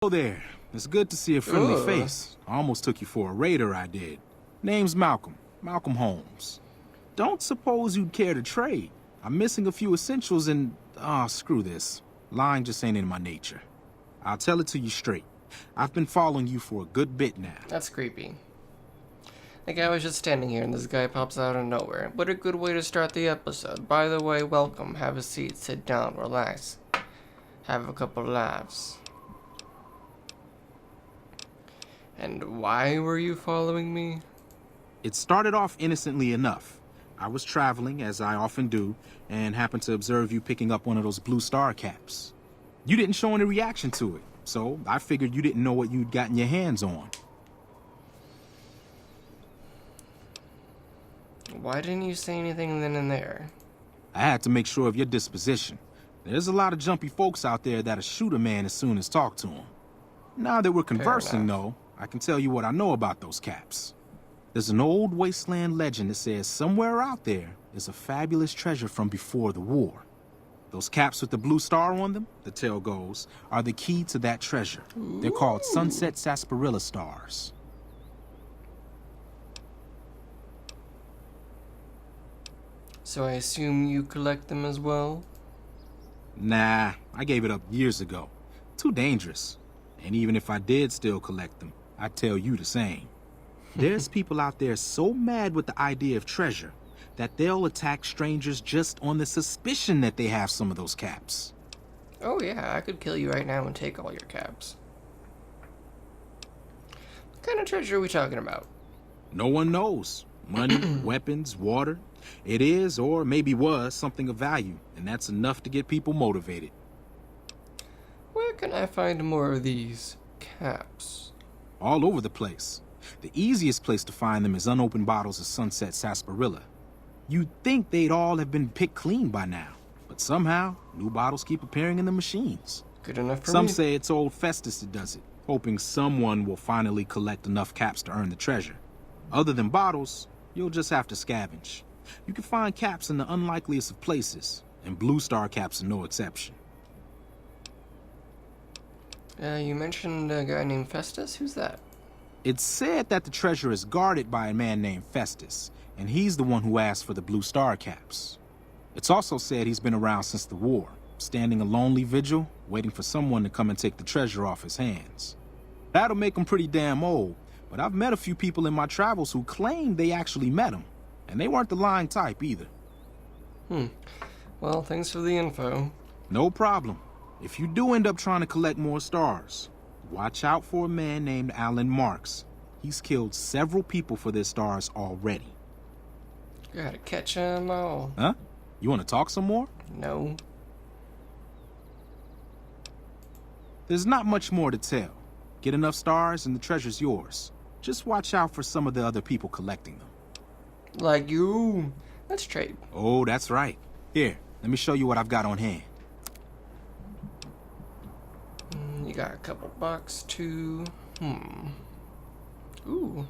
Hello there. It's good to see a friendly face. I almost took you for a raider, I did. Name's Malcolm. Malcolm Holmes. Don't suppose you'd care to trade. I'm missing a few essentials and... screw this. Lying just ain't in my nature. I'll tell it to you straight. I've been following you for a good bit now. That's creepy. Like, I was just standing here and this guy pops out of nowhere. What a good way to start the episode. By the way, welcome. Have a seat, sit down, relax. Have a couple laughs. And why were you following me? It started off innocently enough. I was traveling, as I often do, and happened to observe you picking up one of those blue star caps. You didn't show any reaction to it, so I figured you didn't know what you'd gotten your hands on. Why didn't you say anything then and there? I had to make sure of your disposition. There's a lot of jumpy folks out there that'll shoot a man as soon as talk to him. Now that we're conversing, though, I can tell you what I know about those caps. There's an old wasteland legend that says somewhere out there is a fabulous treasure from before the war. Those caps with the blue star on them, the tale goes, are the key to that treasure. They're called sunset sarsaparilla stars. So I assume you collect them as well? Nah, I gave it up years ago. Too dangerous. And even if I did still collect them, I'd tell you the same. There's people out there so mad with the idea of treasure that they'll attack strangers just on the suspicion that they have some of those caps. Oh yeah, I could kill you right now and take all your caps. What kind of treasure are we talking about? No one knows. Money, weapons, water. It is, or maybe was, something of value, and that's enough to get people motivated. Where can I find more of these caps? All over the place. The easiest place to find them is unopened bottles of sunset sarsaparilla. You'd think they'd all have been picked clean by now, but somehow, new bottles keep appearing in the machines. Good enough for me. Some say it's old Festus that does it, hoping someone will finally collect enough caps to earn the treasure. Other than bottles, you'll just have to scavenge. You can find caps in the unlikeliest of places, and blue star caps are no exception. You mentioned a guy named Festus? Who's that? It's said that the treasure is guarded by a man named Festus, and he's the one who asked for the blue star caps. It's also said he's been around since the war, standing a lonely vigil, waiting for someone to come and take the treasure off his hands. That'll make him pretty damn old, but I've met a few people in my travels who claim they actually met him, and they weren't the lying type either. Well, thanks for the info. No problem. If you do end up trying to collect more stars, watch out for a man named Alan Marks. He's killed several people for their stars already. Gotta catch 'em all. Huh? You want to talk some more? No. There's not much more to tell. Get enough stars and the treasure's yours. Just watch out for some of the other people collecting them. Like you. Let's trade. Oh, that's right. Here, let me show you what I've got on hand. You got a couple bucks too. Ooh.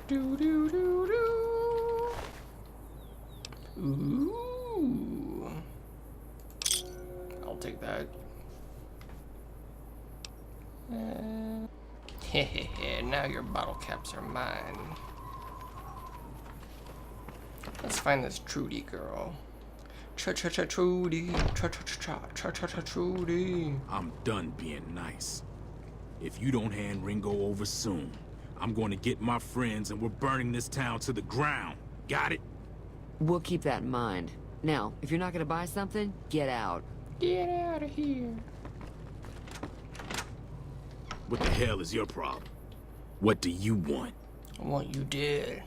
Do do do do. Ooh. I'll take that. Now your bottle caps are mine. Let's find this Trudy girl. Trudy. Trudy. I'm done being nice. If you don't hand Ringo over soon, I'm going to get my friends and we're burning this town to the ground. Got it? We'll keep that in mind. Now, if you're not gonna buy something, get out. Get out of here. What the hell is your problem? What do you want? I want you dead.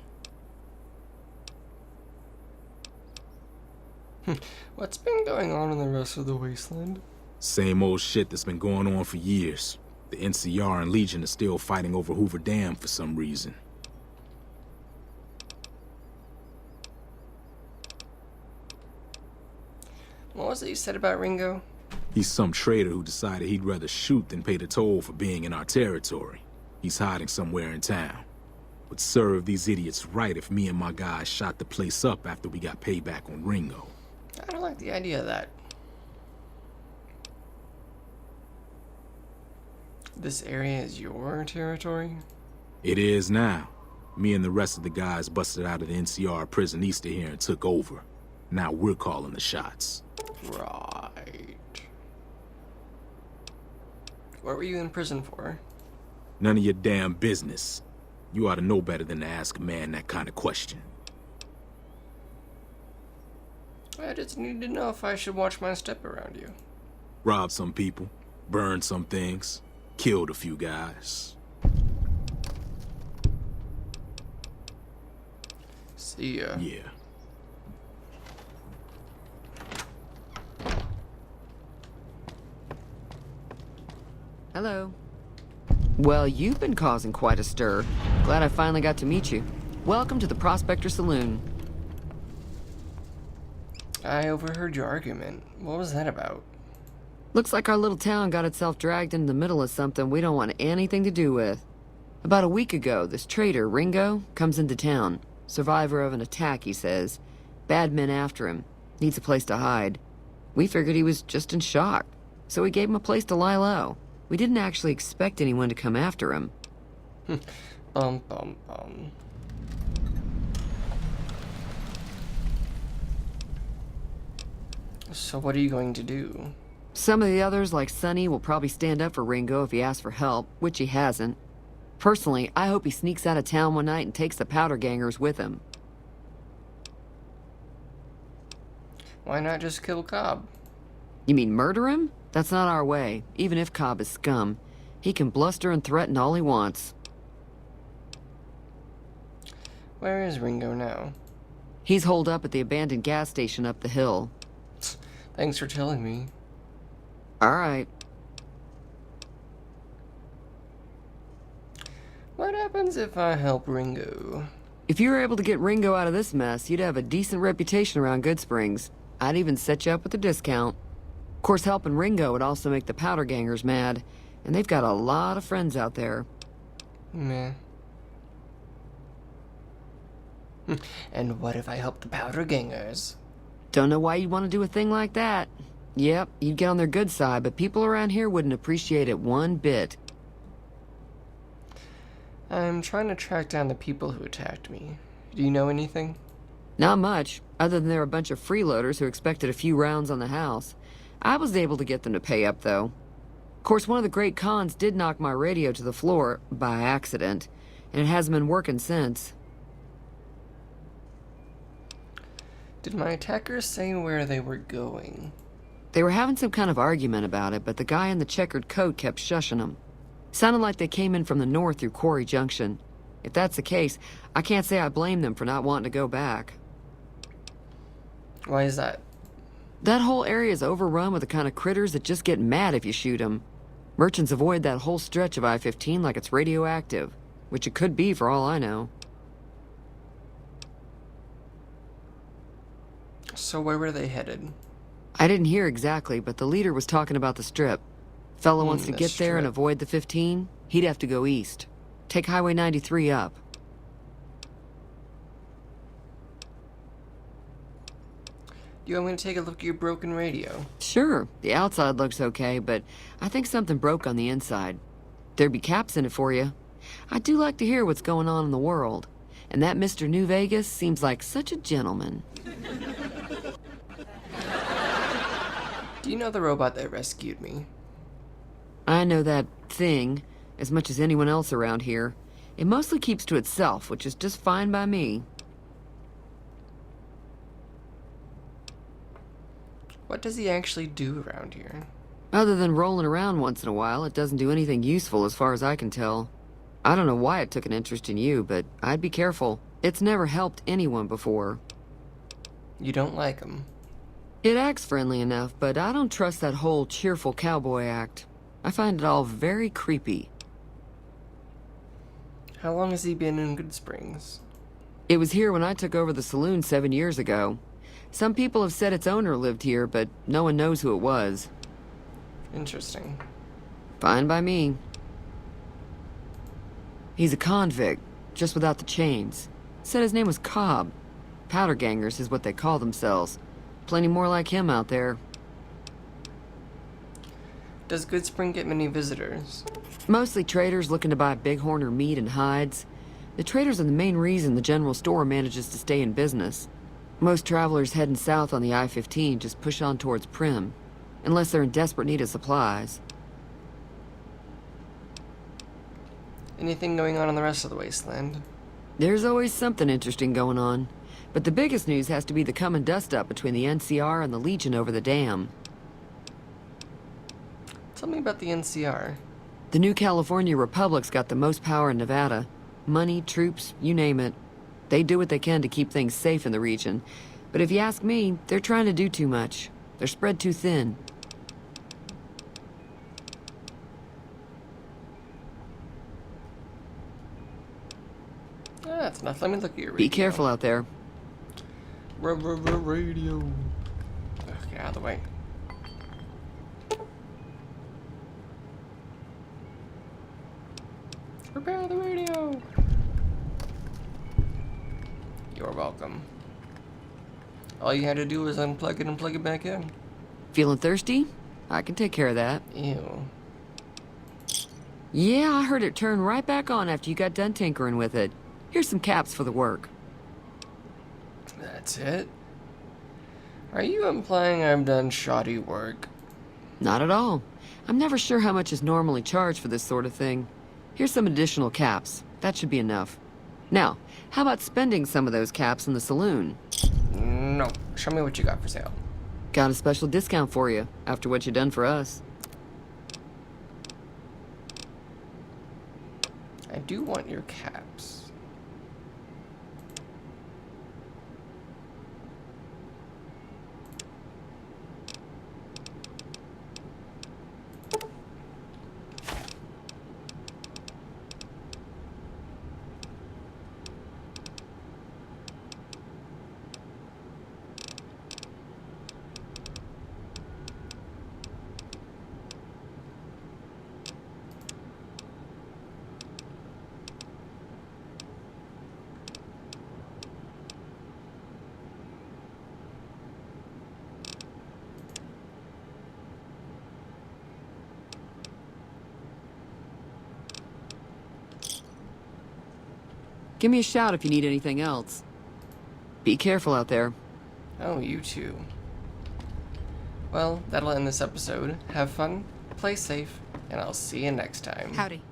What's been going on in the rest of the wasteland? Same old shit that's been going on for years. The NCR and Legion are still fighting over Hoover Dam for some reason. What was it you said about Ringo? He's some traitor who decided he'd rather shoot than pay the toll for being in our territory. He's hiding somewhere in town. Would serve these idiots right if me and my guys shot the place up after we got payback on Ringo. I don't like the idea of that. This area is your territory? It is now. Me and the rest of the guys busted out of the NCR prison east of here and took over. Now we're calling the shots. Right. What were you in prison for? None of your damn business. You ought to know better than to ask a man that kind of question. I just need to know if I should watch my step around you. Robbed some people, burned some things, killed a few guys. See ya. Yeah. Hello. Well, you've been causing quite a stir. Glad I finally got to meet you. Welcome to the Prospector Saloon. I overheard your argument. What was that about? Looks like our little town got itself dragged into the middle of something we don't want anything to do with. About a week ago, this traitor, Ringo, comes into town. Survivor of an attack, he says. Bad men after him. Needs a place to hide. We figured he was just in shock, so we gave him a place to lie low. We didn't actually expect anyone to come after him. Bum, bum, bum. So what are you going to do? Some of the others, like Sonny, will probably stand up for Ringo if he asks for help, which he hasn't. Personally, I hope he sneaks out of town one night and takes the powder gangers with him. Why not just kill Cobb? You mean murder him? That's not our way, even if Cobb is scum. He can bluster and threaten all he wants. Where is Ringo now? He's holed up at the abandoned gas station up the hill. Thanks for telling me. All right. What happens if I help Ringo? If you were able to get Ringo out of this mess, you'd have a decent reputation around Good Springs. I'd even set you up with a discount. Of course, helping Ringo would also make the powder gangers mad, and they've got a lot of friends out there. Meh. And what if I help the powder gangers? Don't know why you'd want to do a thing like that. Yep, you'd get on their good side, but people around here wouldn't appreciate it one bit. I'm trying to track down the people who attacked me. Do you know anything? Not much, other than they're a bunch of freeloaders who expected a few rounds on the house. I was able to get them to pay up, though. Of course, one of the great cons did knock my radio to the floor, by accident, and it hasn't been working since. Did my attackers say where they were going? They were having some kind of argument about it, but the guy in the checkered coat kept shushing them. Sounded like they came in from the north through Quarry Junction. If that's the case, I can't say I blame them for not wanting to go back. Why is that? That whole area is overrun with the kind of critters that just get mad if you shoot them. Merchants avoid that whole stretch of I-15 like it's radioactive, which it could be for all I know. So where were they headed? I didn't hear exactly, but the leader was talking about the strip. Fella wants to The get there and strip. avoid the 15, he'd have to go east. Take Highway 93 up. You want me to take a look at your broken radio? Sure, the outside looks okay, but I think something broke on the inside. There'd be caps in it for you. I do like to hear what's going on in the world. And that Mr. New Vegas seems like such a gentleman. Do you know the robot that rescued me? I know that thing as much as anyone else around here. It mostly keeps to itself, which is just fine by me. What does he actually do around here? Other than rolling around once in a while, it doesn't do anything useful as far as I can tell. I don't know why it took an interest in you, but I'd be careful. It's never helped anyone before. You don't like him? It acts friendly enough, but I don't trust that whole cheerful cowboy act. I find it all very creepy. How long has he been in Good Springs? It was here when I took over the saloon 7 years ago. Some people have said its owner lived here, but no one knows who it was. Interesting. Fine by me. He's a convict, just without the chains. Said his name was Cobb. Powder gangers is what they call themselves. Plenty more like him out there. Does Good Spring get many visitors? Mostly traders looking to buy bighorn or meat and hides. The traders are the main reason the general store manages to stay in business. Most travelers heading south on the I-15 just push on towards Prim, unless they're in desperate need of supplies. Anything going on in the rest of the wasteland? There's always something interesting going on, but the biggest news has to be the coming dust-up between the NCR and the Legion over the dam. Tell me about the NCR. The new California Republic's got the most power in Nevada. Money, troops, you name it. They do what they can to keep things safe in the region. But if you ask me, they're trying to do too much. They're spread too thin. That's enough. Let me look at your radio. Be careful out there. Radio. Get out of the way. Repair the radio. You're welcome. All you had to do was unplug it and plug it back in. Feeling thirsty? I can take care of that. Ew. Yeah, I heard it turn right back on after you got done tinkering with it. Here's some caps for the work. That's it? Are you implying I've done shoddy work? Not at all. I'm never sure how much is normally charged for this sort of thing. Here's some additional caps. That should be enough. Now, how about spending some of those caps in the saloon? No. Show me what you got for sale. Got a special discount for you, after what you done for us. I do want your caps. Give me a shout if you need anything else. Be careful out there. Oh, you too. Well, that'll end this episode. Have fun, play safe, and I'll see you next time. Howdy.